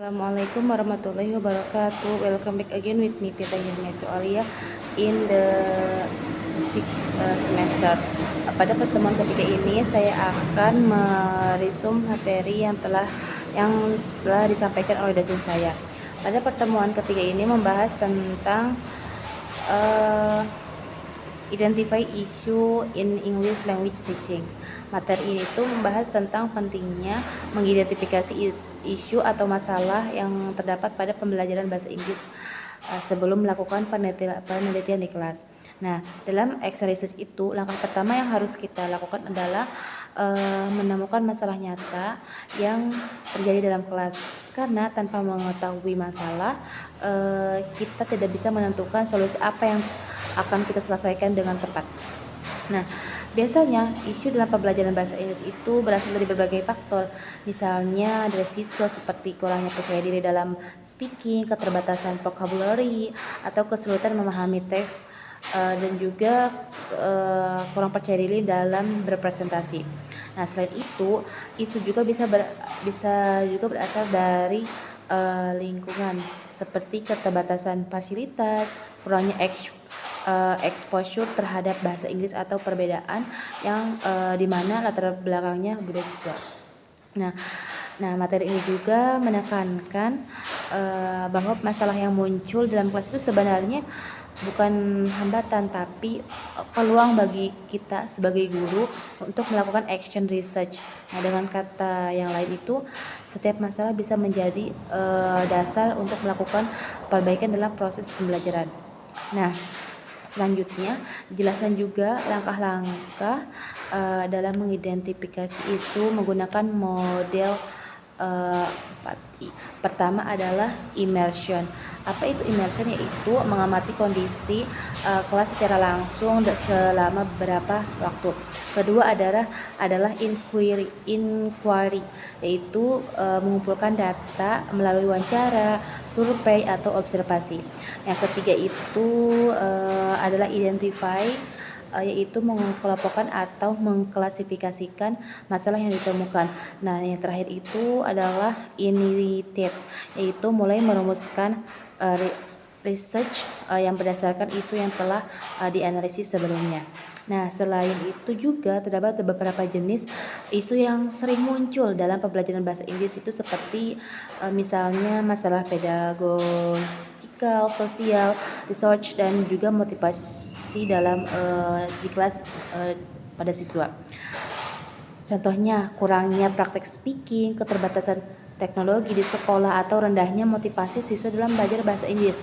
Assalamualaikum warahmatullahi wabarakatuh. Welcome back again with me Pita Yurniati Aulia in the sixth semester. Pada pertemuan ketiga ini saya akan meresum materi yang telah disampaikan oleh dosen saya. Pada pertemuan ketiga ini membahas tentang identify issue in English language teaching. Materi ini itu membahas tentang pentingnya mengidentifikasi isu atau masalah yang terdapat pada pembelajaran bahasa Inggris sebelum melakukan penelitian di kelas. Nah, dalam exercise itu, langkah pertama yang harus kita lakukan adalah menemukan masalah nyata yang terjadi dalam kelas. Karena tanpa mengetahui masalah, kita tidak bisa menentukan solusi apa yang akan kita selesaikan dengan tepat. Nah, biasanya isu dalam pembelajaran bahasa Inggris itu berasal dari berbagai faktor. Misalnya dari siswa seperti kurangnya percaya diri dalam speaking, keterbatasan vocabulary, atau kesulitan memahami teks, dan juga kurang percaya diri dalam berpresentasi. Nah, selain itu, isu juga bisa juga berasal dari lingkungan seperti keterbatasan fasilitas, kurangnya exposure terhadap bahasa Inggris atau perbedaan yang dimana latar belakangnya budaya siswa. Nah, materi ini juga menekankan bahwa masalah yang muncul dalam kelas itu sebenarnya bukan hambatan, tapi peluang bagi kita sebagai guru untuk melakukan action research. Nah, dengan kata yang lain itu, setiap masalah bisa menjadi dasar untuk melakukan perbaikan dalam proses pembelajaran. Nah, selanjutnya dijelaskan juga langkah-langkah dalam mengidentifikasi isu menggunakan model 4I. Pertama adalah immersion. Apa itu immersion? Yaitu mengamati kondisi kelas secara langsung selama beberapa waktu. Kedua adalah inquiry, yaitu mengumpulkan data melalui wawancara, survei atau observasi. Yang ketiga itu adalah identify, yaitu mengelompokkan atau mengklasifikasikan masalah yang ditemukan. Nah, yang terakhir itu adalah initiate, yaitu mulai merumuskan research yang berdasarkan isu yang telah dianalisis sebelumnya. Nah, selain itu juga terdapat beberapa jenis isu yang sering muncul dalam pembelajaran bahasa Inggris itu seperti misalnya masalah pedagogikal, sosial, research, dan juga motivasi dalam di kelas pada siswa. Contohnya kurangnya praktek speaking, keterbatasan teknologi di sekolah, atau rendahnya motivasi siswa dalam belajar bahasa Inggris.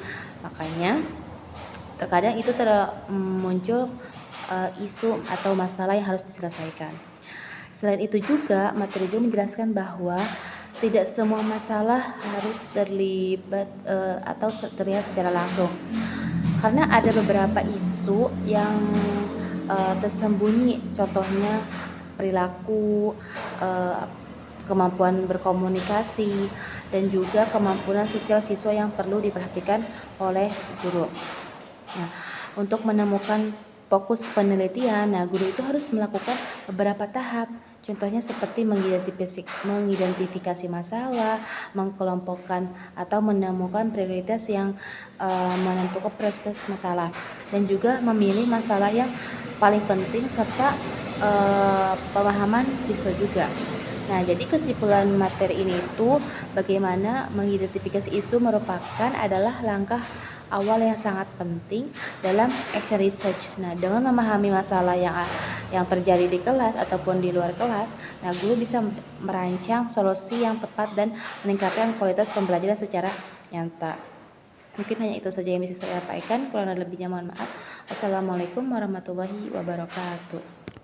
Makanya terkadang itu muncul isu atau masalah yang harus diselesaikan. Selain itu juga materi juga menjelaskan bahwa tidak semua masalah harus terlibat atau terlihat secara langsung, karena ada beberapa isu yang tersembunyi, contohnya perilaku, kemampuan berkomunikasi, dan juga kemampuan sosial siswa yang perlu diperhatikan oleh guru. Nah, untuk menemukan fokus penelitian, guru itu harus melakukan beberapa tahap. Contohnya seperti mengidentifikasi masalah, mengkelompokkan atau menemukan prioritas yang menentukan prioritas masalah, dan juga memilih masalah yang paling penting serta pemahaman siswa juga. Nah, jadi kesimpulan materi ini itu bagaimana mengidentifikasi isu merupakan adalah langkah awal yang sangat penting dalam action research. Nah, dengan memahami masalah yang terjadi di kelas ataupun di luar kelas, nah guru bisa merancang solusi yang tepat dan meningkatkan kualitas pembelajaran secara nyata. Mungkin hanya itu saja yang bisa saya sampaikan. Kurang lebihnya mohon maaf. Assalamualaikum warahmatullahi wabarakatuh.